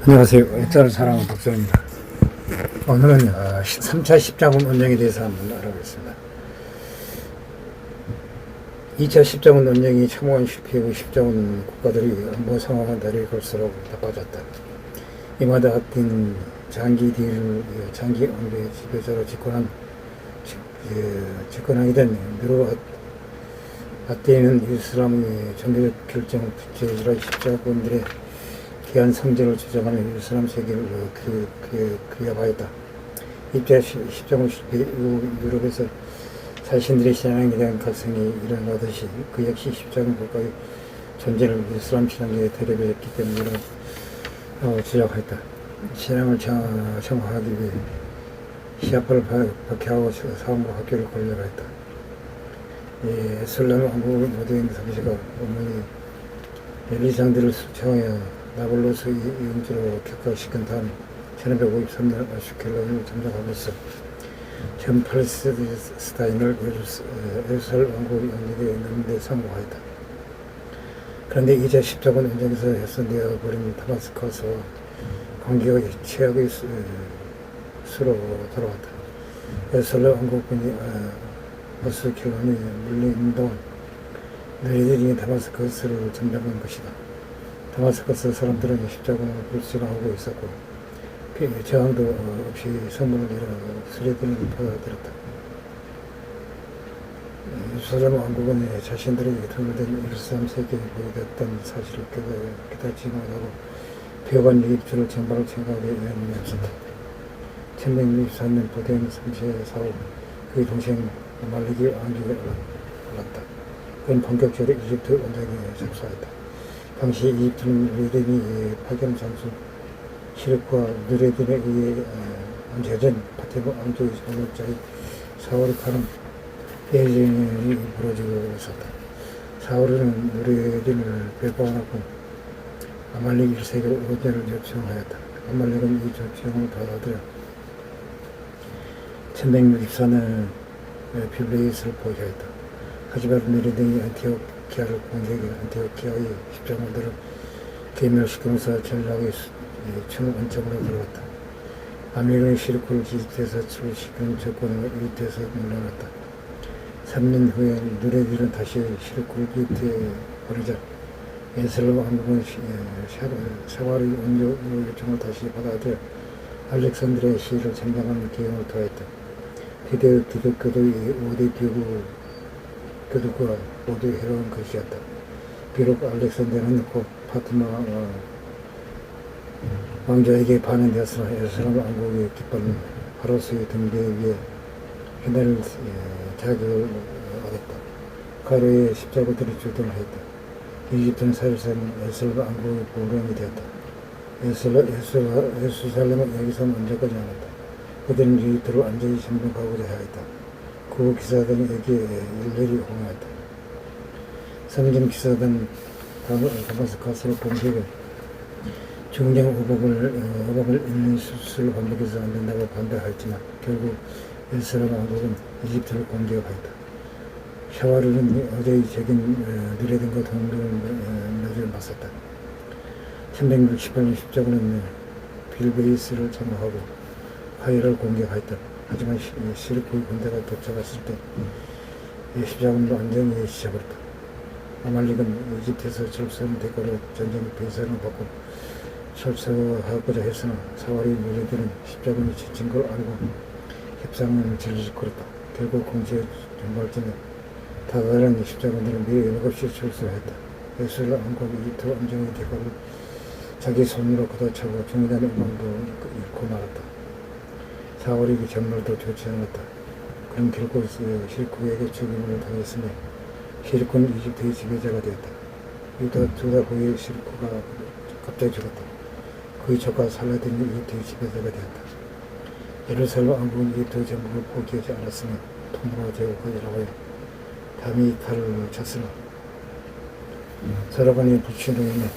안녕하세요. 역사를 사랑하는 박사입니다. 오늘은 3차 십자군 원정에 대해서 한번 알아보겠습니다. 2차 십자군 원정이 참호한 실패하고 십자군 국가들이 안보 상황은 다리를 걸수록 나빠졌다. 이마다 핫딘 장기 뒤를 장기 왕조의 지배자로 집권하게 된 느로 핫딘은 이슬람의 종교적 결정을 부채질한 십자군들의 귀한 성전을 주장하는 이슬람 세계를 그려봐했다. 입자 십자군 실패 이후 유럽에서 자신들의 신앙에 대한 갈등이 일어나듯이 그 역시 십자군 국가의 존재를 이슬람 신앙에 대립했기 때문에 주장했다. 신앙을 정화하기 위해 시아파를 박해하고 사원과 학교를 권력화 했다. 이슬람 왕국을 모두인 상시가 어머니 멜리상들을 수청하여 나블로스 영주로 격파시킨 다음 1553년 아슈켈론을 점령하면서 전 팔레스타인을 예루살렘 왕국의 영역에 넣는 데 성공하였다. 그런데 이제 십자군 원정에서 훼손되어 버린 다마스커스와 관계가 최악의 수로 돌아왔다. 예루살렘 왕국군이 아슈켈론이 물린 동안 너희들이 다마스커스를 점령한 것이다. 다마스커스 사람들은 십자군을 불신하고 있었고 저항도 없이 성문을 내려 수레들을 받아들였다. 예루살렘 왕국은 자신들이 통일된 13세기에 보유됐던 사실을 깨닫지 못하고 폐관 유입주를 정발을 생각하게 여념이 없었다. 1164년 보된 3세 사후 그의 동생 말리기 왕족에 올랐다. 그는 본격적으로 이집트 원정에 접수하였다. 당시 이집트는 누레딘이 파견 장수 시르크와 누레딘에 의해 안제된 파테모 왕조의 전력자의 사오르카는 해전이 벌어지고 있었다. 사오르는 누레딘을 배반하고 아말렉 1세기로 의전을 요청하였다. 아말렉은 이 요청을 받아들여 1164년 빌레이스를 포기하였다. 하지만 누레딘이 안티오키아를 공격해 안티오키아의 십자군들을 괴멸시키면서 전략의 원점으로 들어왔다. 아밀의 시르크를 이집트에서 출시킨 조건을 이집트에서 물러났다. 3년 후에 누레딘은 다시 시르크를 이집트에 보내자 예루살렘 왕국은 샤왈의 원조 요청을 다시 받아들여 알렉산드리아 시를 점령하는 계획을 더했다. 기독교도의 5대 교두가 모두 해로운 것이었다. 비록 알렉산더는 곧 파티마 왕자에게 반환되었으나 예루살렘 왕국의 깃발은 바로스의 등대에 위해 휘날릴 자격을 얻었다. 가로의 십자군들이 주둔을 했다. 이집트는 사실상 예루살렘 왕국의 보령이 되었다. 예루살렘은 여기서는 언제까지 않았다. 그들은 이집트를 완전히 점령하고자 하였다. 그 기사단에게 일일이 홍하였다. 성전 기사단 다마스커스를 공격해 중량 의복을 입는 수술을 반복해서 안 된다고 반대하였지만 결국 예루살렘 왕국은 이집트를 공격하였다. 샤와르는 어제의 적인 누레딘과 동맹을 맞섰다. 1168년 십자군은 빌베이스를 점령하고 카이로를 공격하였다. 하지만 시르크의 군대가 도착했을 때 십자군을 완전히 지져버렸다. 아말렉은 이집트에서 철수하는 대가로 전쟁 배상을 받고 철수하고자 했으나 사월의 누레딘은 십자군이 지친 걸 알고 협상을 질질거렸다. 결국 공세 전발전에 다다른 십자군들은 미리 연락 없이 철수했다. 예루살렘 왕국 이집트 왕정의 대가를 자기 손으로 걷어차고 중요한 음악도 잃고 말았다. 4월의 전멸도 좋지 않았다. 그럼 결국 시르크에게 죽임을 당했으며 시르크는 이집트의 지배자가 되었다. 유다 후에 시르크가 갑자기 죽었다. 그의 조카 살라딘이 이집트의 지배자가 되었다. 예루살렘 왕국은 이집트 전국을 포기하지 않았으며 통로와 제국하기라고 하여 담이 칼을 쳤으나 서로 간의 불신으로 인해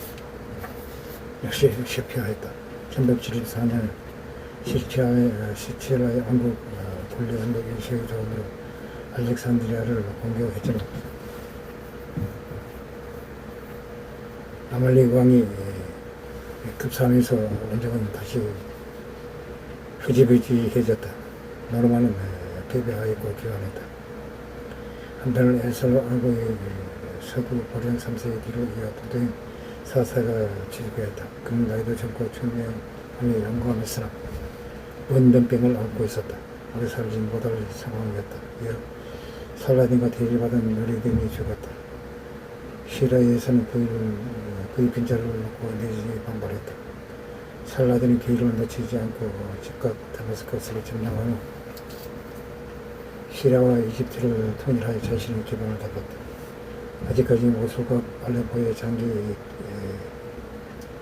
역시 실패하였다. 1174년 시치라의 왕국 분리한독 일시의 조언으로 알렉산드리아를 공격했지만 아말렉 왕이 급사하면서 원정은 다시 흐지부지해졌다. 노르마는 패배하였고 귀환했다. 한편 에스라고의 서부 보령 3세의 뒤로 이어 도된 사사가 취직하였다. 그는 나이도 젊고 청명함에 영광했으나 원병병을 앓고 있었다. 오래 살지 못할 상황이었다. 이어 살라딘과 대리받은 너리등이 죽었다. 시라에서는 그의 빈자를 놓고 내지 반발했다. 살라딘이 기회를 놓치지 않고 즉각 다마스커스를 점령한 후 시리아와 이집트를 통일하여 자신의 기반을 닦았다. 아직까지 모술과 알레포의 장기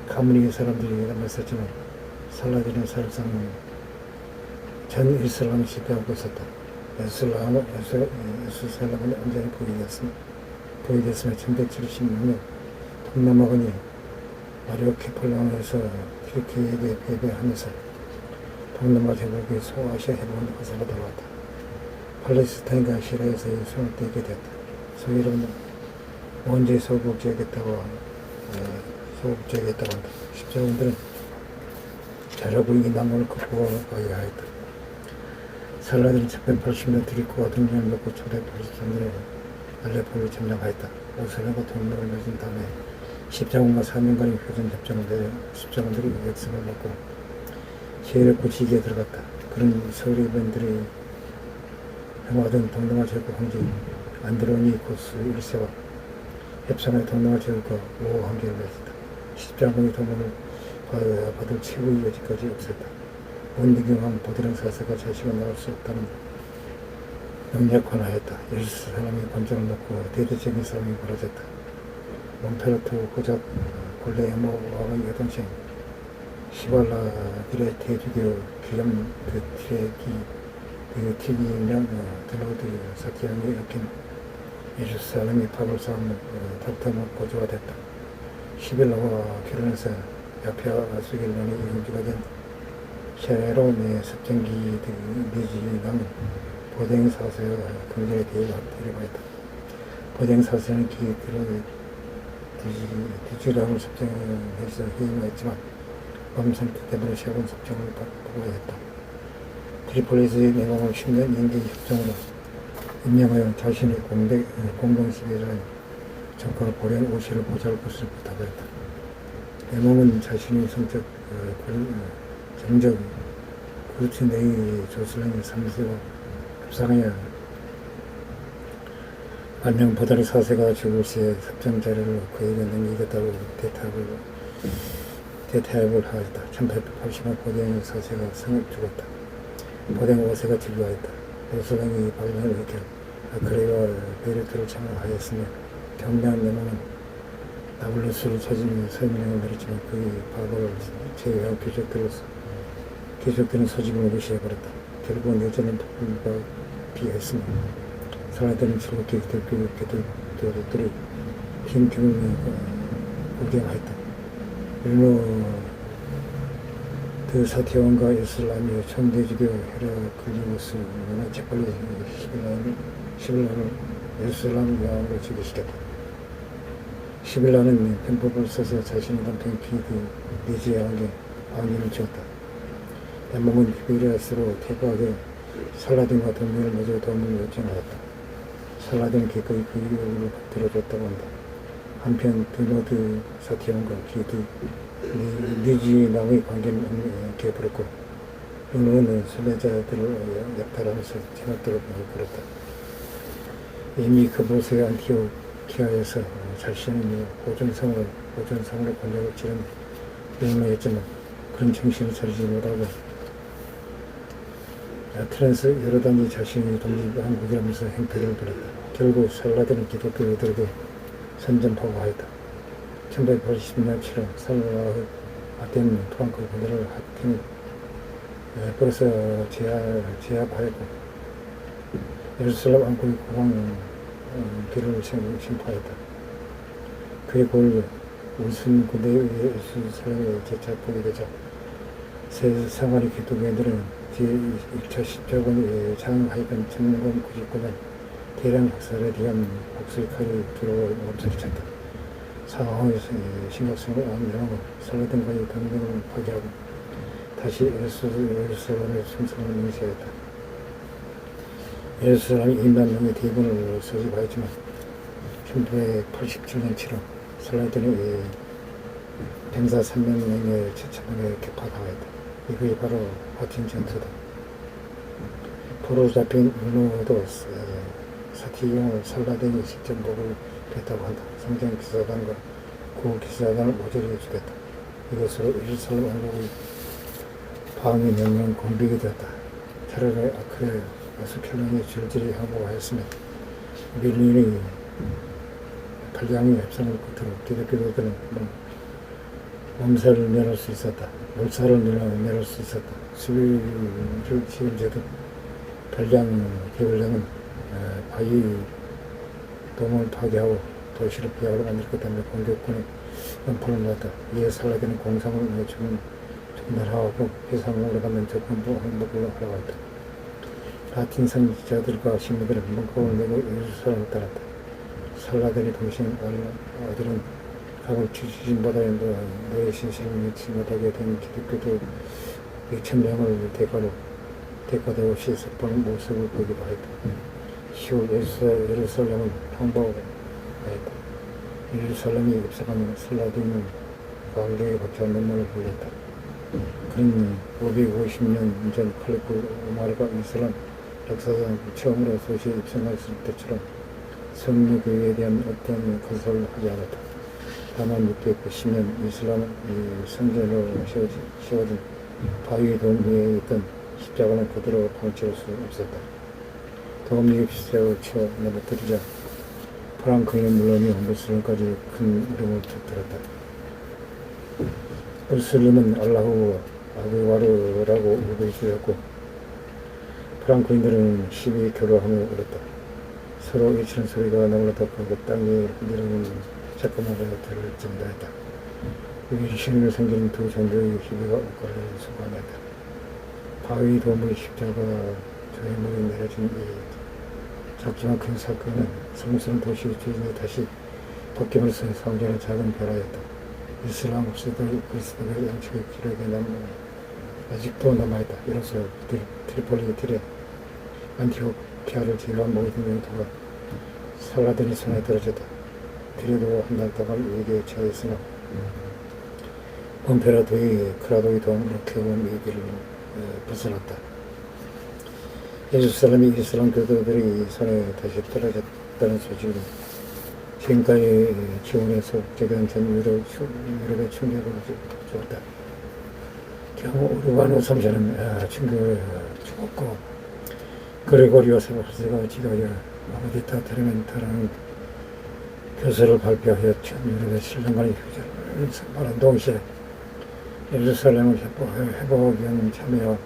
가문의 사람들이 남아있었지만 살라딘은 사실상 전 이슬람을 지배하고 있었다. 예수살람은 완전히 포위됐으며 1176년 동남아군이 마리오케폴랑에서 튀르키예에게 패배하면서 동남아 제국이 소아시아 해방의 것으로 돌아왔다. 팔레스타인과 시리아에서의 손을 떼게 되었다. 소위로는 원죄 소국지하겠다고 한다. 십자군들은 잘하고 이 난관을 극복하여야 했다. 살라딘은 1180년 드리코와 동맹을 맺고 1183년에 알레포를 점령하였다. 오슬라가 동맹을 맺은 다음에 십자군과 4년간의 휴전 협정을 내려 십자군들이 역습을 받고 시해를 고치기에 들어갔다. 그런 서리반들이 평화된 동남아 제국 황제 안드로니코스 1세와 협상의 동남아 제국과 우호 관계를 맺었다. 십자군이 동맹을 받을 최후의 여지까지 없었다. 원대경왕 보드랑 사사가 자식을 낳을 수 없다는 명약관하였다. 예루살렘이 관전을 놓고 대대적인 싸움이 벌어졌다. 몬페르토 고작 골레에모 왕의 여동생 시발라들의 대주교 귀염 티기랑 드로드 사티앙이 엮인 예루살렘이 파벌 싸움을 다툼을 고조가 됐다. 시빌라와 결혼해서 야페아 수길론이 영주가 된 샤론의 섭정기 니지랑은 보댕 사세와 경전에 대립하였다. 보댕 사세는 디지랑을 섭정해서 해임했지만 범상태 때문에 샤론 섭정을 받고야 했다. 트리폴리스의 내공을 10년 연기 협정으로 임명하여 자신의 공동시대라는 정권을 보낸 오시를 보잘 것을 부탁하였다. 내공은 자신의 성적 정적 구르츠네이 조슬랭의 3세와 협상하여 만명 보다리 4세가 죽을 시에 섭정 자료를 그에게 넘기겠다고 대타협을 하였다. 1880년 보댕 4세가 성을 죽었다. 보댕 5세가 진료하였다. 조슬랭이 발명을 일으켜 아크레와 베르트를 창업하였으며 경량 내용은 나블루스를 찾으며 설명을 내렸지만 그의 바보를 제외한 귀족들은 소집을 무시해버렸다. 결국 내전은 불가피했으며 살아있는 즐겁게 기독교들이 긴 규모의 구경하였다. 르노드 사티원과 이슬람의 천대주교 헤라클리우스는 재빨리 시빌라를 예루살렘 여왕으로 즉위시켰다. 시빌라는 편법을 써서 자신의 남편 니지아에게 방위를 지었다. 대목은 히비리아스로 퇴거하게 살라딘과 동맹을 맺어 도움을 요청하였다. 살라딘은 기꺼이 그 이유를 들어줬다고 한다. 한편 드노드 사티온과 니지랑의 관계는 개버렸고 르노는 순례자들을 약탈하면서 진압도를 벌였다. 이미 그곳의 안티오키아에서 자신의 보존성으로 권력을 치른 르노였지만 그런 정신을 차리지 못하고 트랜스 여러 단위 자신이 독립한국이라면서 행패를 부렸다. 결국 살라딘은 기독교들에게 선전포고하였다. 1180년 7월 살라의 아테네 프랑크 군대를 하틴이 벌써 제압하였고 예루살렘 왕국의 국왕 길을 심파했다. 그의 골 우순 군대에 의해 예루살렘에 재차하게 되자 세상의 기독교인들은 제1차 십자군이 장하이던 1699년 대량 학살에 대한 복수의 칼이 들어와 멈춰쳤다. 상황의 심각성을 암명하고 살라딘과의 동맹을 파기하고 다시 예루살렘의 충성을 맹세했다. 예루살렘이 2만 명의 대군을 소집하였지만 1987년 7월 살라딘의 병사 300명의 최첨단에 격파당하였다. 이것이 바로 하틴 전투다. 포로로 잡힌 문호도 사티용을 살라딘이 직접 목을 뺐다고 한다. 성경 기사단과 구 기사단을 모조리 죽였다. 이것으로 예루살렘 왕국의 방위 명령 공백이 되었다. 테러의 아크레 아스켈론이 줄줄이 항복하였으며 밀린의 발량의 협상을 끝으로 기독교도들은 몸살을 내놓을 수 있었다. 물살을 내놓을 수 있었다. 11일 지금제도 발량 개발량은 바위 도움을 파괴하고 도시를 비하로 만들 것 때문에 공격군의 연포를 놓았다. 이에 살라딘은 공상을 중단하고 해상으로 가면 적군부 항복을 하라고 했다. 라틴 선지자들과 신부들은 문고를 내고 예루살렘을 따랐다. 살라딘이 동시에 아들은 각을 주진보다 너의 신실을 믿지 못하게 된 기독교도 2,000명을 대가도 없이 석방의 모습을 보기도 하였다. 10월 예루살렘은 항복하였다. 예루살렘이 입성한 살라딘은 광대에 박혀 눈물을 흘렸다. 그는 550년 전 칼리프 오마르가 이슬람 역사상 처음으로 도시에 입성했을 때처럼 성리교회에 대한 어떤 건설을 하지 않았다. 다만 690년 이슬람 성전으로 세워진 바위 돔 위에 있던 십자가는 그대로 방치할 수 없었다. 돔 위에 십자가를 쳐 넘어뜨리자 프랑크인은 물론이요 무슬림까지 큰 울음을 터뜨렸다. 무슬림은 알라후 아그와르라고 우기주였고 프랑크인들은 시비 교류하며 울었다. 서로 외치는 소리가 너무나 더 크고 땅에 내려오는 잠깐만 들을 정도였다. 여기 신을 섬기는 두 종교의 시비가 엇갈리는 순간이었다. 바위 도무의 십자가 조형물이 내려진 이 작지만 큰 사건은 성스러운 도시 주인이 다시 바뀌면서 성전의 작은 변화였다. 이슬람 없이도 그리스도의 양측의 기록에 아직도 남아있다. 이로써 트리폴리 딜에 안티오키아를 제외한 모든 영토가 살라딘의 손에 들어졌다. 드리도 한 달 동안 위기에 처했으나 엄페라도의 크라도의 도움으로 겨우 위기를 벗어났다. 예루살렘이 이슬람 교도들의 손에 다시 떨어졌다는 소식은 지금까지 지원에서 소극적인 전 유럽의 충격을 주었다. 경우 우르바노 3세는 충격을 주었고 그레고리오 3세가 지도하여 아바디타 테르멘타라는 교서를 발표하여 전 유럽의 신령간의 휴전을 선포한 동시에 예루살렘을 회복하기 위한 참여와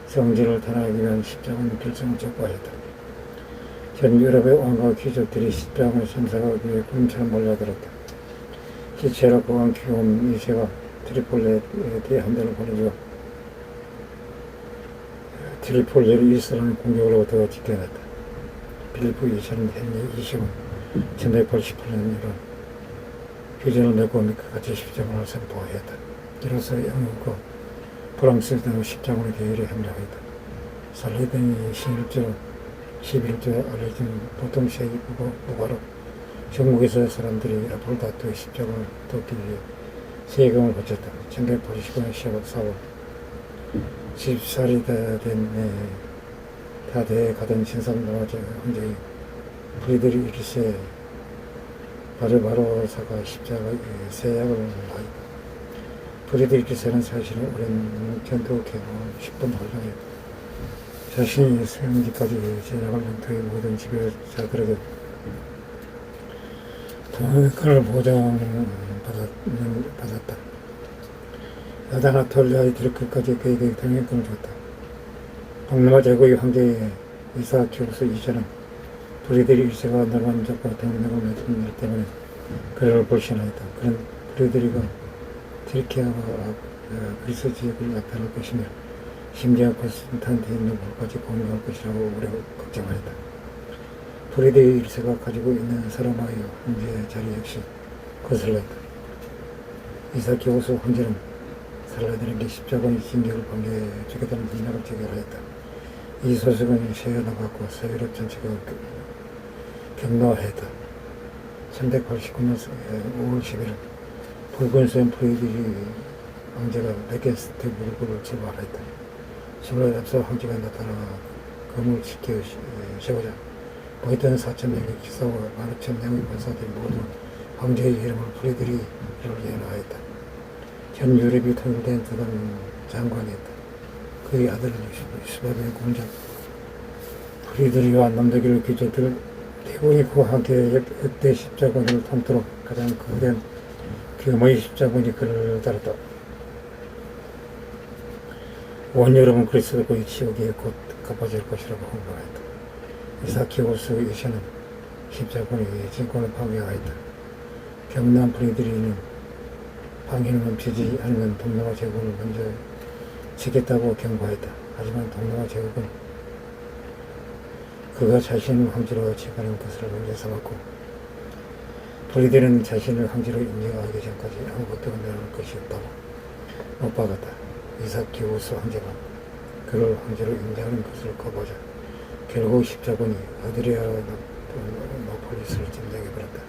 성전을 탄압하기 위한 십자군 결정을 촉구하였다. 전 유럽의 왕과 귀족들이 십자군을 참석하기 위해 군처럼 몰려들었다. 기체라 국왕 기욤 2세가 트리폴리에 대함대를 보내주어 트리폴리를 이슬람 공격으로부터 지켜냈다. 필리프 2세는 헨리 20은 1188년 1월 휴전을 맺고 끝까지 십자군을 선포하였다. 이로써 영국과 프랑스 등 십자군의 대열에 합류하였다. 살라딘이 11조에 알려진 보통 세국어로 전국에서 사람들이 앞으로 다투어 십자군을 돕기 위해 세금을 바쳤다. 1989년 10월 4월 10살이 다 돼가던 신삼노아제 황제의 프리드리히 1세 바르바로사가 십자가의 세약을 하였다. 프리드리히 1세는 사실은 오랜 전투 경험을 10분 활동해 자신이 생기까지 제작을 영토의 모든 지배자들에게 통일권을 보장받았다. 아나톨리아의 드르크까지 그에게 통일권을 줬다. 동남아 제국의 황제의 이사키오스 2세는 프리드리히 1세가 노르만족과 동맹을 맺은 일 때문에 그를 불신하였다. 그는 프리드리히가 튀르키아와 그리스 지역을 약탈할 것이며 심지어 콘스탄티노플까지 공격할 것이라고 오래 걱정하였다. 프리드리히 1세가 가지고 있는 사로마의 황제의 자리 역시 거슬렀다. 이사키 오수 황제는 살라딘에게 십자군의 징계를 반겨주겠다는 공약을 제기하였다. 이 소식은 세에 나갔고 서유럽 전체가 격노하였다. 1189년 5월 11일 붉은 프리드리 황제가 메겐스테부르크를 출발하였다. 술에 앞서 황제가 나타나 검을 지켜 세우자 보이던 4,000명의 기사와 15,000명의 관사들이 모두 황제의 이름을 프리드리를 예언하였다. 전 유럽이 통일된 그런 장관이었다. 그의 아들 유스바드의 공작 프리드리와 남독일 귀족들 대부분이 그와 함께 역대 십자군을 통틀어 가장 거대한 규모의 십자군이 그를 따랐다. 온 여름은 그리스도 그의 지옥에 곧 갚아질 것이라고 홍보하였다. 이사키오스 이시는 십자군의 진권을 파괴하였다. 경남 프리드리는 방해를 멈추지 않으면 동남아 제국을 먼저 치겠다고 경고했다. 하지만 동남아 제국은 그가 자신을 황제로 취급하는 것을 문제 삼았고 프리드리는 자신을 황제로 인정하기 전까지 아무것도 내놓을 것이 없다고 못 박았다. 이사키오스 황제가 그를 황제로 인정하는 것을 거부하자 결국 십자군이 아드리아 나폴리스를 점령해버렸다.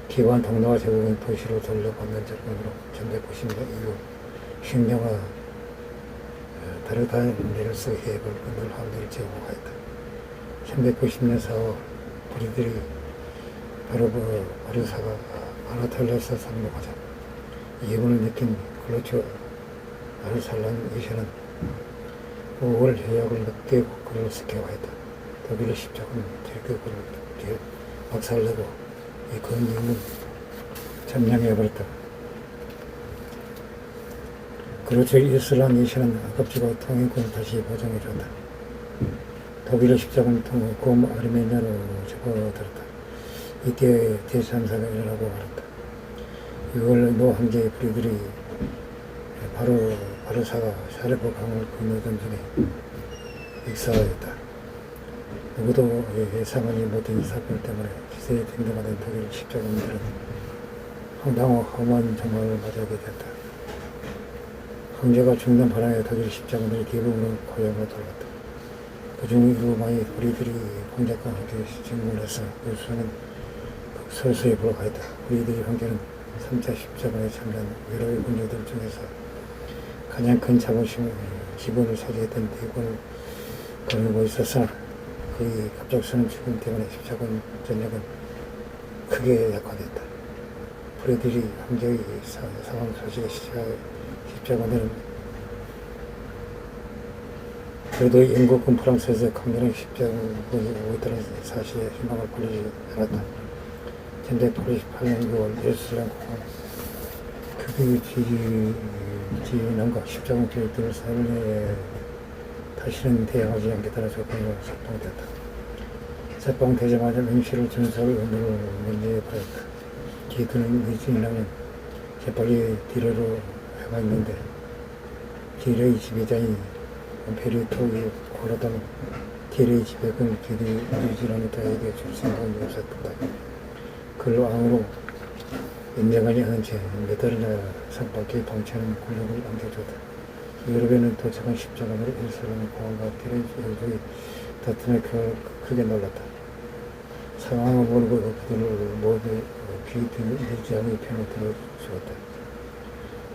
기관 동남아 제국은 도시로 돌려받는 접근으로 1990년 이후 흉령화 다르다네르스 해협을 건널 함대를 제공하였다. 1990년 4월 프리드리 바르사가 아나톨리아에서 상륙하자 이해분을 느낀 클로츠 아르살란 이샤는 5월 협약을 늦게 그를 습격하였다. 독일의 십자군은 들교 그를 박살내고 이 건임은 점령해버렸다. 그로쳐 이슬람 이시는 아깝지고 통일권을 다시 보장해줬다. 독일의 십자군을 통해 곰 아르메니아로 접어들었다. 이때 제3사가 일어나고 말았다. 6월 노 황제의 프리들이 바르사가 샤르프 강을 건너던 중에 익사하였다. 누구도 예상하지 못한 이 사건 때문에 기세에 등등하던 독일 십자군들은 황당하고 험한 정말을 맞이하게 됐다. 황제가 죽는 바람에 독일 십자군들이 대부분은 고향으로 돌아갔다. 그중 일부만이 프리드리 공작과 함께 진군을 해서 그 수는 서서히 불어가였다. 프리드리 황제는 3차 십자군에 참여한 여러 군주들 중에서 가장 큰 자본심을 기본을 차지했던 대군을 거느리고 있었으나 그의 갑작스러운 죽음 때문에 십자군 전역은 크게 약화됐다. 프리드리 황제의 사망 소식에 십자군들은 그래도 영국군 프랑스에서 강렬한 십자군이 오고 있다는 사실에 희망을 버리지 않았다. 1988년 6월 예루살렘 공항 극의 지휘관과 십자군 교육들을 사흘에 다시는 대항하지 않겠다는 조건으로 석방됐다. 석방되자마자 명시를 전설 의무를 면제해버렸다. 기도는 의진이라면 재빨리 디레로 해가 있는데 디레의 지배자인 페리토의 고라다는 디레의 지배군 기도 의진이라면에게 줄 생각이 없었다. 그를 왕으로 인정하지 않은 채 몇 달이나 상밖에 방치하는 권력을 안겨줬다. 유럽에는 도착한 십자군으로 예루살렘 공항과 디레의 여족이 다툼에 크게 놀랐다. 상황을 모르고 그들을 모두 기드니장의 편을 들어주었다.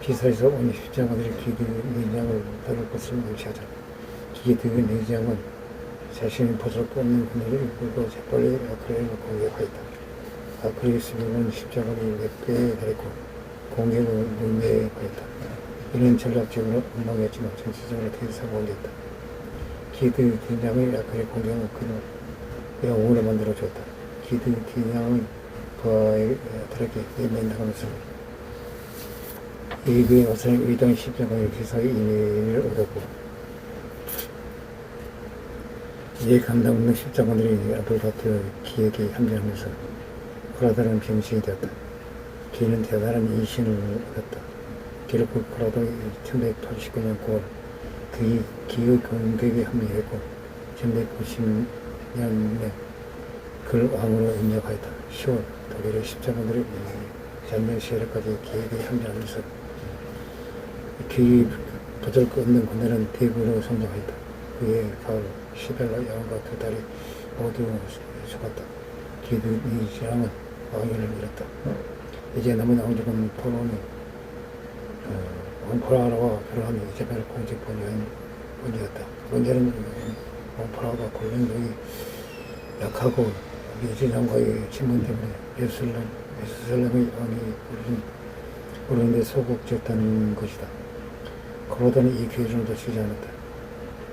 피사에서 온 십자군들이 기드니장을 다룰 것을 명시하자 기드니장은 자신이 벗을 수 없는 그늘을 이끌고 재빨리 아크레를 공격하였다. 아크레스비는 십자군이 몇 배에 달했고 공격을 물매하였다. 이는 전략적으로 엉망이었지만 정치적으로 대사가 올렸다. 기드니장의 아크레 공격은 그를 영웅으로 만들어주었다. 기드니장의 부하들에게 내면당하면서 이그의 와서는 의당 십자군의 기사의 인의를 얻었고 이에 감당 없는 십자군들이 앞을 다투어 기에게 함정하면서 코라다는 병신이 되었다. 기는 대단한 이신을 얻었다. 결국 코라다의 1189년 9월 그의 기의 공격에 합류했고 1190년에 그를 왕으로 임명하였다. 10월 독일의 십자군들이 전쟁 시절까지 계획이 함께하면서 계획이 도저히 없는 군대는 대구로 성장했다. 그의 가을 시벨라 여왕과 두 딸이 모두 죽었다. 기드니 제왕은 왕위를 잃었다. 이제 남은 왕족은 포로니 옹포라와 결혼한 이자벨 공주 본이었다. 문제는 옹포라가 권력력이 약하고 미지장과의 친분 때문에 예루살렘의 왕이 오르는데 소극적이었다는 것이다. 그러더니 이 기회를 놓치지 않았다.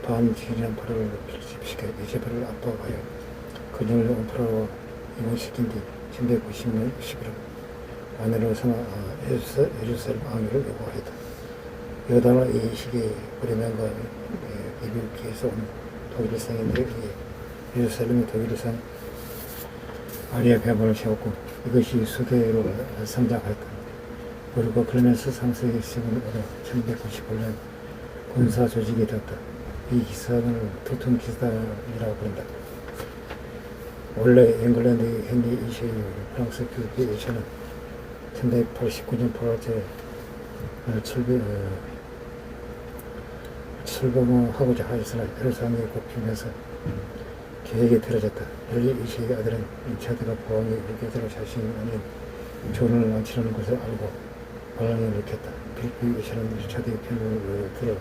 반지리한 발을 결집시켜 이자벨을 압박하여 그녀를 옹포라와 이혼시킨 뒤 1190년 11월 아내로 삼아 예루살렘 왕위를 요구하였다. 여다나 이 시기에 브레멘과 이빌기에서 온 독일상인들에 의해 예루살렘의 독일상 아리아 배반을 세웠고 이것이 수대로 성장하였다. 그리고 그러면서 3세기 시작을 얻어 1198년 군사 조직이 되었다. 이 기사를 토튼 기사이라고 부른다. 원래 잉글랜드의 헨리 2세의 프랑스 교육의 예체는 1189년 8월째 출범하고자 하였으나 예루살렘에 꼽히면서 계획이 틀어졌다. 헨리 2세의 아들은 리차드가 포항의 일교대로 자신이 아닌 존을 망치려는 것을 알고 반란을 일으켰다. 필리프 2세는 리차드의 편을 들어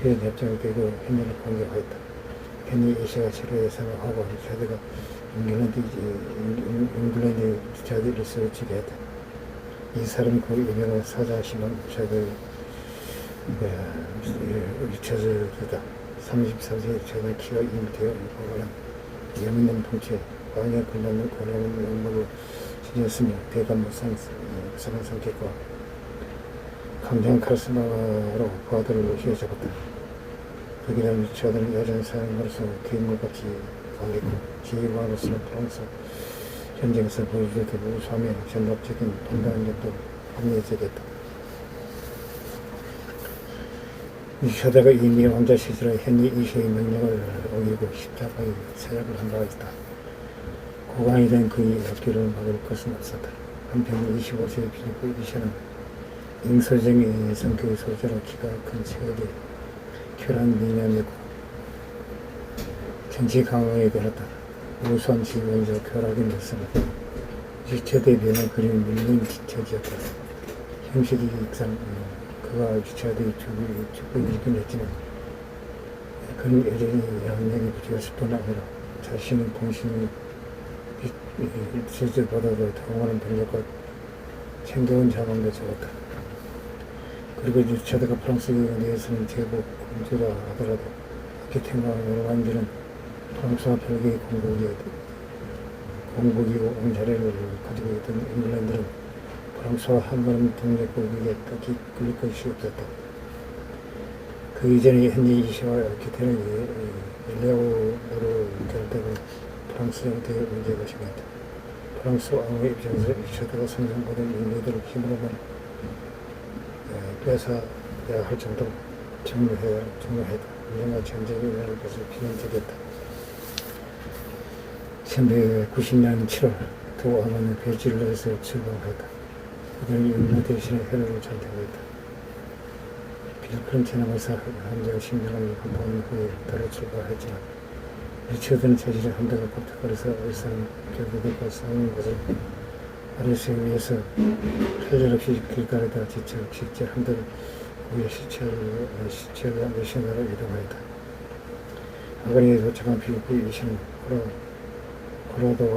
피해 협정을 깨고 헨리를 공격하였다. 헨리 2세가 체로에 사망하고 리차드가 잉글랜드 리차드 1세를 지배했다. 이 사람이 그 유명한 사자 시몬 리차드다. 33세의 리차드는 키가 2m에 보고는 예민한 통치에 왕의 군단을 권하는 영목을 지녔으며 대감무쌍 성격과 강경 카리스마로 부하들을 휘어잡았다. 독일은 리차드는 여전 사람으로서 괴물같이 강했고 지휘관으로서는 프랑스 전쟁에서 보여주듯 우수하며 전략적인 판단력도 합리적이었다. 리차드가 이미 왕자 시절에 헨리 2세의 명령을 어기고 십자가의 사역을 한 바가 있다. 고강이 된 그의 앞길을 막을 것은 없었다. 한편 25세의 필리프 2세는 잉서쟁이 성격의 소재로 키가 큰 체격에 쾌활한 미남이고 정치 강함에 들었다. 우수한 지휘원이자 쾌활하게 모습은 리차드의 변을 그린 밀린 기척이었다. 형식이 익상 그가 리차드의 축복이긴 했지만 그는 여전히 양력이 부족했을 뿐 아니라 자신의 본신이 리차드보다도 더 많은 병력과 챙겨온 자만도 적었다. 그리고 리차드가 프랑스 내에서는 제국 공주라 하더라도 아키텐과 여러 관계는 프랑스와 별개의 공국이고 옹자리를 가지고 있던 잉글랜드는 프랑스와 한 걸음 동력국에게 딱히 끌릴 것이 없었다. 그 이전에 헨리 2세와 아키텐의 엘레오노를 결합되고 프랑스 형태의 문제가 생겼다. 프랑스 왕의 입장에서 리차드가 생성받은 인류들을 힘으로만 뺏어야 할 정도로 중요했다. 언젠가 전쟁이 일어날 것을 비관적이었다. 1190년 7월 두 왕은 베질러에서 출범했다. 그들은 잉글랜드 대신에 헤로를 선택했다. 필리프는 제나바에서 함대가 신명한 한번 후에 따로 출발했지만 리차드는 자신의 함대가 폭격거려서 울산 결국에 싸우는 것을 아리스에 의해서 할 없이 길가에다 지쳐 직접 함대를 우리의 시체를 미션으로 이동하였다. 아가리에 도착한 필리프 2세는 코라도와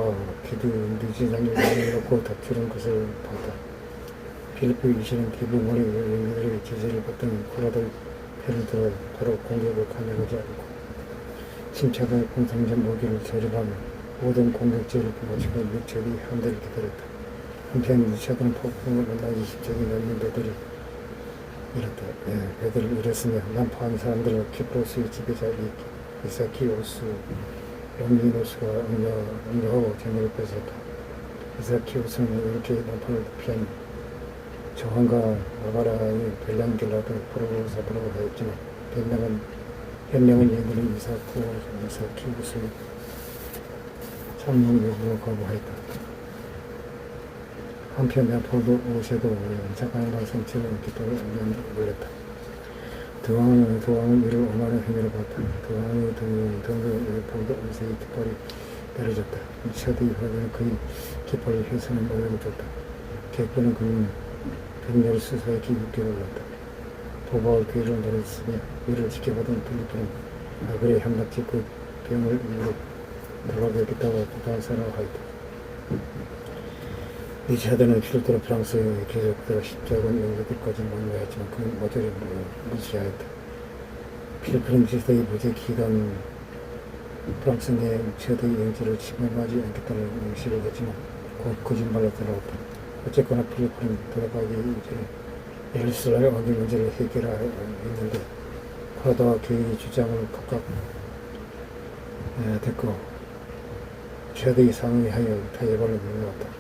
기드니지장이 놓고 다투는 것을 봤다. 필리프 2세는 대부분의 영웅들에게 제재를 받던 코라도의 패를 들어 바로 공격을 감행하지 않고 침착하게 공성전 무기를 조립하며 모든 공격지를 마치고 리차드의 함대를 기다렸다. 한편 리차드는 폭풍을 만나 20척이 넘는 배들을 잃었으며 난파한 사람들은 키프로스의 지배자 이사키오스 롱리노스가 응려하고 재물을 뺏었다. 이사키오스는 이렇게 난파를 피한 조한과 나바라의 벨랑길라도 포로사부라고 하였지만 변명은 얘들은 이사키오스의 참용 요구를 거부하였다. 한편 야포도 오세도 작가의 성취는 깃발을 올렸다. 도왕은 이를 오만한 행위로 봤다. 도왕의 동료 야포도 오세의 깃발이 내려졌다. 리차드의 화가는 그의 깃발을 훼손한 모양을 줬다. 객관은 그는 병렬 수사에 기울게 올랐다. 도박을 기회를 노렸으며 이를 지켜보던 필리프는 아그레 향락지 그 병을 이유로 돌아가겠다고 부탄사라고 하였다. 리차드는 필리프로 프랑스에 계속되어 십자군 영주들까지 몰려했지만 그는 모조리 무시하였다. 필리프는 리차드의 무죄 기간 프랑스 내 리차드의 영지를 침범하지 않겠다는 명시를 했지만 곧 거짓말로 돌아왔다. 어쨌거나 필리프는 돌아가기 전에 예루살렘 왕의 문제를 해결해야 했는데 프라다와 그의 주장을 각각 듣고 리차드의 상의하여 타협을 내놓았다.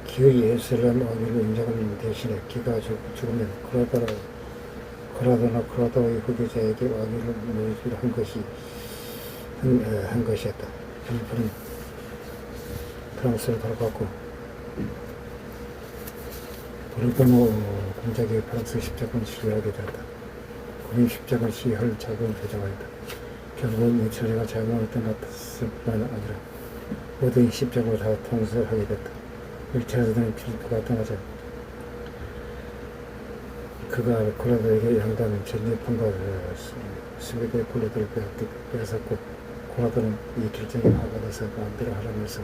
기의 예루살렘 왕위를 인정하는 대신에 기가 죽으면 크라다의 후계자에게 왕위를 물려주려 한 것이었다. 필리프는 프랑스를 돌아갔고 보르도노 공작에 프랑스 십자군을 시위하게 되었다. 그는 십자군을 시위할 자금을 배정하였다. 결국은 이 처리가 자금을 떠났을 뿐만 아니라 모든 십자군을 다 통솔하게 됐다. 리차드는 필리프가 떠나자 그가 고라도에게 양다는 전리품과 스웨덴의 폴리들을 빼앗았고 고라도는 이 결정에 화가 나서 마음대로 하라면서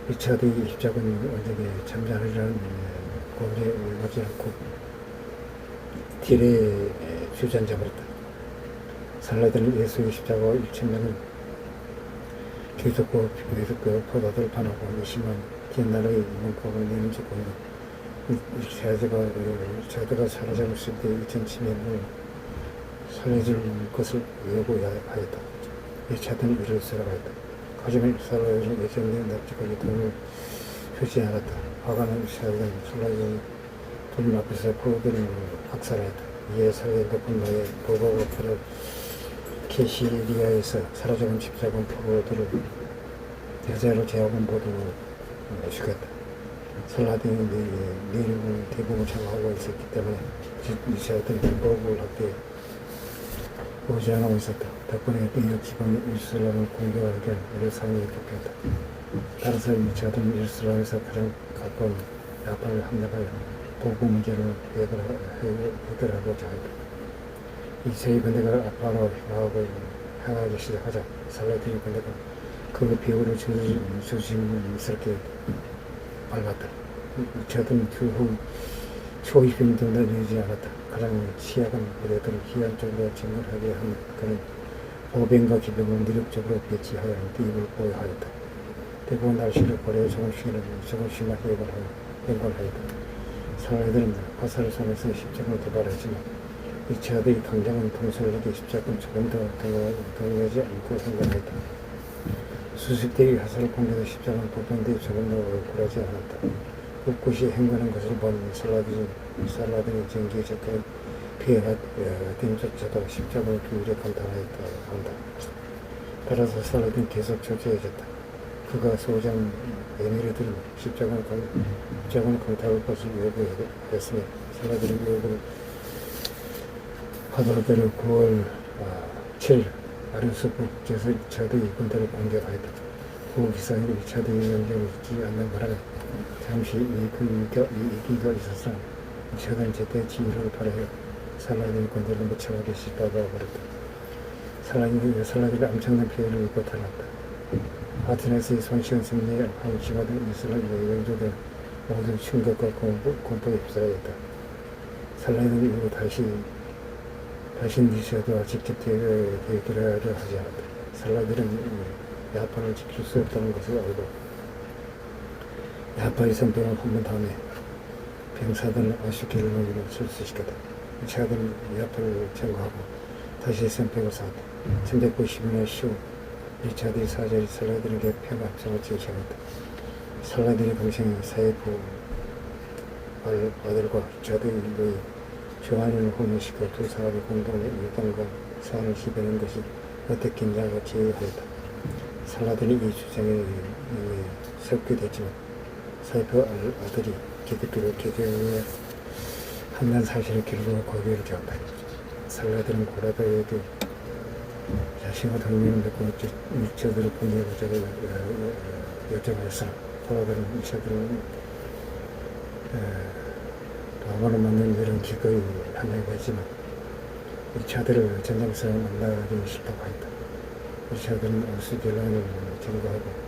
리차드의 십자군 언쟁에 참전하려는 공에 응하지 않고 딜에 주저앉아버렸다. 살라딘은 예수의 십자가와 1,000명은 계속 포도들을 반하고 20만 옛날의 문법을 내는 조건은 리차드가 사라졌을 때 2,000명을 살려줄 것을 요구하였다. 리차드는 이를 수락하였다. 하지만 살라딘은 예전에 납치까지 돈을 주지 않았다. 화가는 리차드는 살라딘의 돈 앞에서 포도들을 학살하였다. 이에 살라딘과 분노에 보고오페를 케시리아에서 사라져간 십자군 포도들을 여자로 제하고 모두 죽였다. 살라딘이 내륙을 대부분 장악하고 있었기 때문에 리차드는 보복을 학대에 오지않고 있었다. 덕분에 내륙 지방 예루살렘을 공격하기 위한 이를 상황이 바뀌었다. 따라서 리차드는 예루살렘에서 가장 가까운 야파를 함락하여 보복 문제를 해결하고자 했다. 이세의 군대가 아파로 향하기 시작하자 살라딘의 군대가 그 배후를 조심스럽게 밟았다. 리차드는 초입임도 내리지 않았다. 가장 취약한 부대들을 희한 쪽으로 진군하게 한 그는 보병과 기병을 미력적으로 배치하여 입을 보여하였다. 대부분 날씨를 고려해 조금씩만 행관하였다. 사람들은 화살을 쏘면서 십자군을 도발하지만 리차드의 강장은 통솔에게 십자군 조금 더 동요하지 않고 행관하였다. 수십 대의 화살을 공격해 십자군 보병대에 조금 더 굴하지 않았다. 꿋꿋이 행군한 것을 본 살라딘의 전기에 접근한 피해가됨조차도 십자군을 기울여 감탄하였다 한다. 따라서 살라딘은 계속 초조해졌다. 그가 소장 에미르들은 십자군을 강타할 것을 요구했으며 살라딘은 요구를 하도록 9월 7일 아르스 북쪽에서 리차드의 군대를 공격하였다. 그 기사에 리차드의 명령을 듣지 않는 바람에 잠시 위기가 있어서 리차드는 제때 지휘를 발휘하여 살라딘의 군대를 무참하게 짓밟아버렸다. 살라딘이 엄청난 피해를 입고 탈났다. 아테네스의 손쉬운 승리에 한심하던 이스라엘 영조들 모두 충격과 공포에 휩싸였다. 살라딘은 이후 다시 리차드와 직접 대결하려 하지 않았다. 살라딘은 야파를 지킬 수 없다는 것을 알고 야파의 선병을 홈은 다음에 병사들은 아슈케를 노리로 철수시켰다. 리차드는 야파를 점거하고 다시 선병을 쌓았다. 1192년 10월 리차드의 사절이 살라딘에게 평화합성을 제시하였다. 살라딘의 동생 사이프 아들과 리차드의 조한을 혼인시켜 두 사람이 공동의 일당과 사안을 시도하는 것이 어떻겠냐고 제의하였다. 살라딘이 이 주장에 섞게 됐지만 사이프 아들이 기득비로 개교에 한다는 사실을 결국 고개를 되었다. 살라들은 고라다에게 자신과 동료를 맺고 일처들을 보내고자 요청했으나 고라다는 일처들은 도망을 맞는 일은 기꺼이 하려고 했지만 일처들을 전장에서 만나기 싫다고 했다. 일처들은 알수결란을 제거하고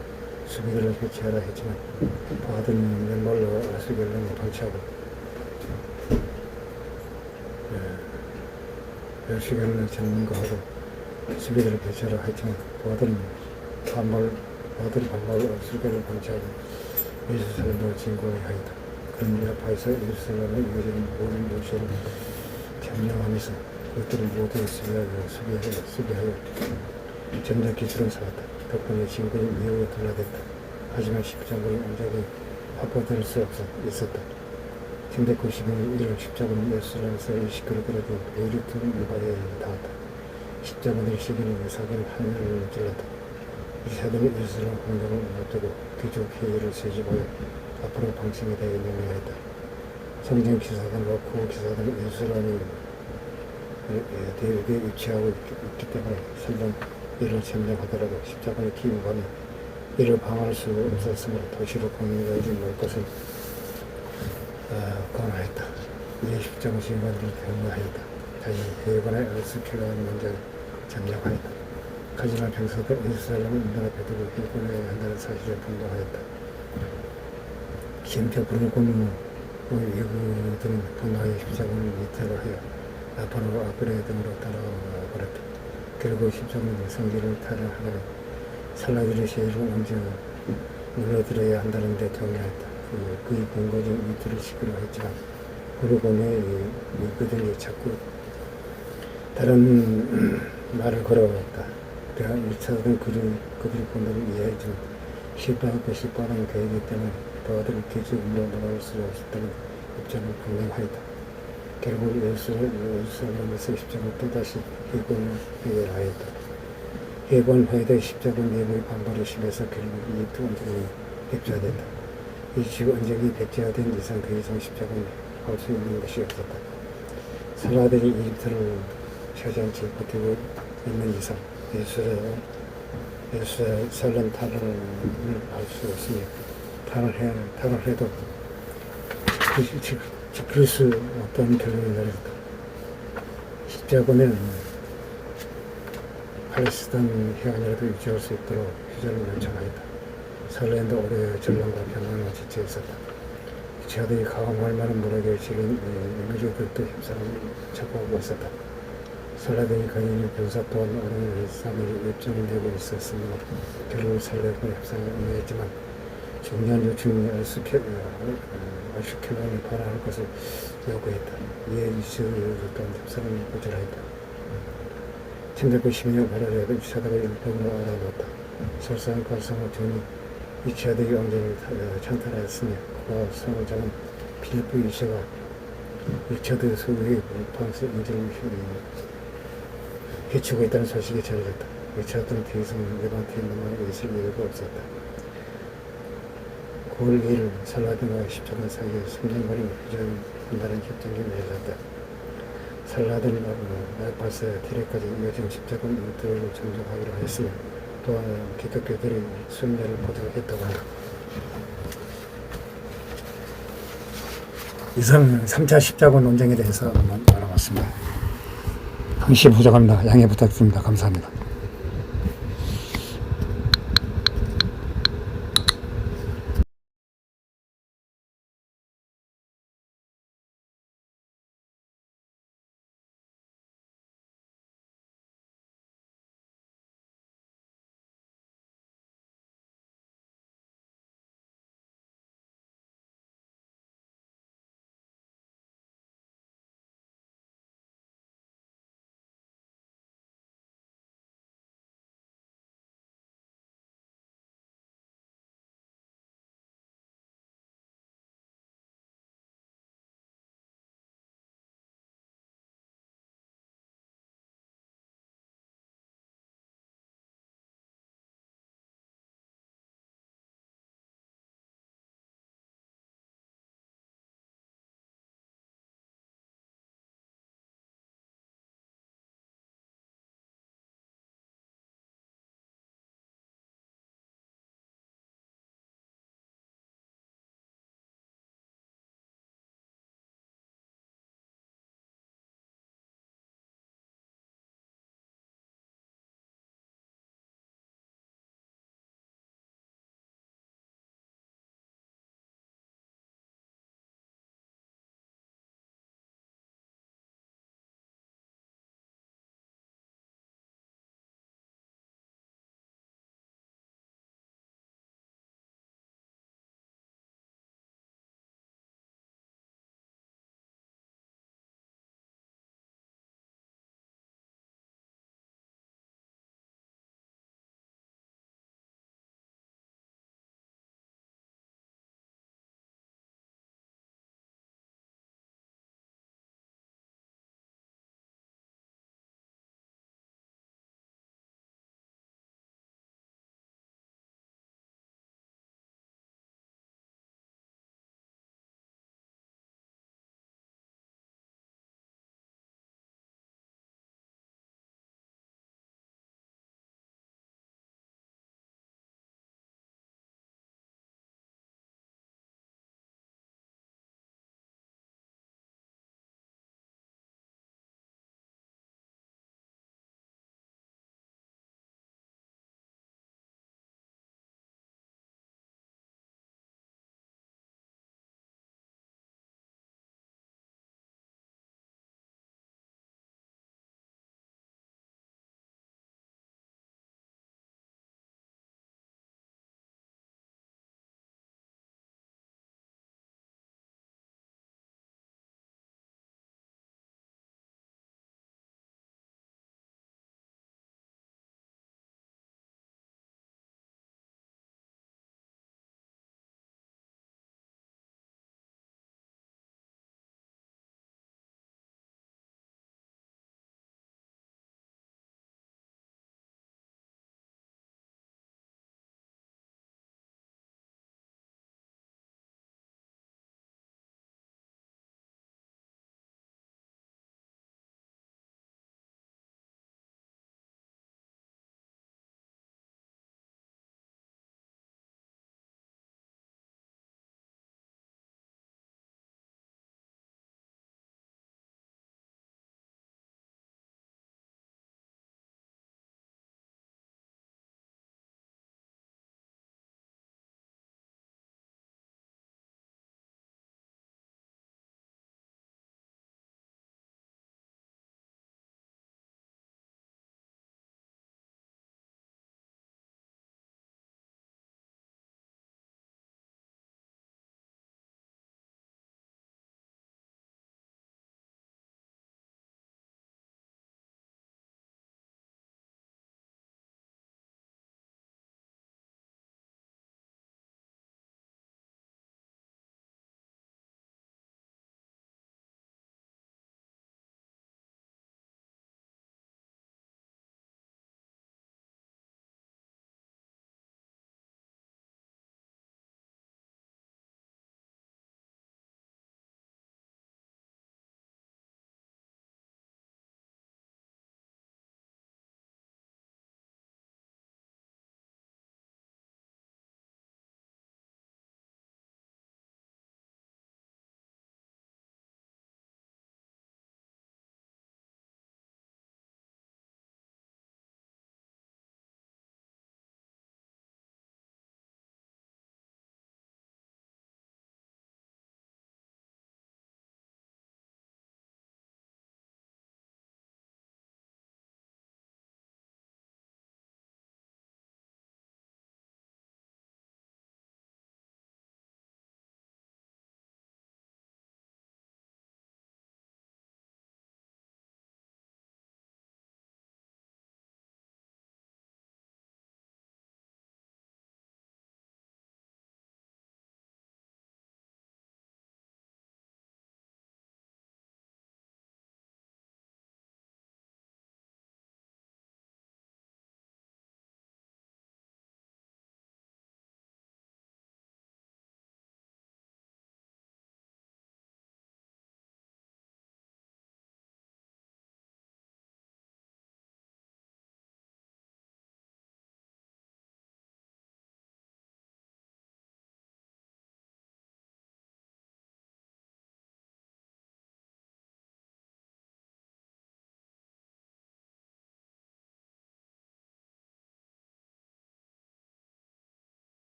수비들을 배치하라 했지만 바하들은 맨발로 알수결란을 방치하고 열시간을 전문가하고 수비들을 배치하라 했지만 바하들이 반발로 알수결을 방치하고 예수살렘을 진고하여 하였다. 그런 일 앞에서 예수살렘에 이어지는 모든 요새를 점령하면서 그것들을 모두 수비하여 전장 기술을 쌓았다. 덕분에 진군이 미국에 돌아댔다. 하지만 십자군이 온전히 확보될 수 있었다. 1992년 1월 십자군은 예루살렘에서 일시키로 떨어진 베이루트 유바에 닿았다. 십자군들의 시기는 사기는 하늘을 찔렀다. 이사들은 예루살렘 공격을 앞두고 귀족 회의를 소집하여 앞으로 방침에 대해 명령했다. 성전 기사단과 구 기사단은 예루살렘이 대륙에 위치하고 있기 때문에 설령 이를 점령하더라도 십자군의 기임관이 이를 방어할 수 없었으므로 도시로 공격하지 말 것을 권하였다. 이에 십자군 시민관들을 경고하였다. 자신이 해관의 알스킬라는 문제를 점령하였다. 하지만 병사들 예루살렘을 인도 앞에 두고 일본에 한다는 사실을 분노하였다. 심지어 불고는 이구들은 분노하여 십자군을 이탈을 하여 앞으로 아브레 등으로 따라와 버렸다. 결국 십자군의 성기를 탈환하면 살라들의 시해를 먼저 눌러들어야 한다는 데 동의했다. 그의 근거적 이틀을 시키려 했지만 부르곤의 그들이 자꾸 다른 말을 걸어왔다. 그가 1차든 그들의 본도를 이해하지만 실패할 것이 뻔한 계획이기 때문에 바하들을 계집으로 나갈 수 없었다는 입장을 분명하였다. 결국 예루살렘에서 십자군 또다시 해관회의를 하였다. 해관회의 때 십자군 내부의 반발이 심해서 결국 이집트 언쟁이 백지화됐다. 이 언쟁이 백지화된 이상 그 이상 십자군을 할 수 있는 것이 없었다. 살라들이 이집트를 차지한채 버티고 있는 이상 예루살렘 탈환을 할 수 없으니 탈환을 해도 지킬 수 없다는 결론을 내렸다. 십자군은 팔레스타인 해안이라도 유지할 수 있도록 휴전을 요청하였다. 살렘도 오래 전랑과 평안을 지쳐 있었다. 지하들이 가공할 만한 무력에 실린 민주들도 협상을 촉구하고 있었다. 살라딘이 가진 병사 또한 오랜 일상의 입장을 내고 있었으며 결국 살렘과 협상을 응했지만 중요한 요청이 알슈켈란을 발화할 것을 요구했다. 이에 이스라엘 또한 협상을 거절하였다. 1912년 8월에 이차드가 일본으로 알아놓았다. 설사한 갈성을 전이 이차드의 왕정을 찬탈하였으며 그와 성을 잡은 필리프 1세가 이차드 소유의 프랑스 인질을 해치고 있다는 소식이 전해졌다. 이차드는 더 이상 레반트에 남아 있을 이유가 없었다. 9월 2일 살라딘과 십자군 사이에 3년간의 휴전한다는 협정이 맺어졌다. 살라딘은 알파스 티레까지 이어진 십자군 인도를 정족하기로 했으며 또한 기독교들의 순례를 보장했다고 한다. 이상 3차 십자군 논쟁에 대해서 한번 알아봤습니다. 항시 부족합니다. 양해 부탁드립니다. 감사합니다.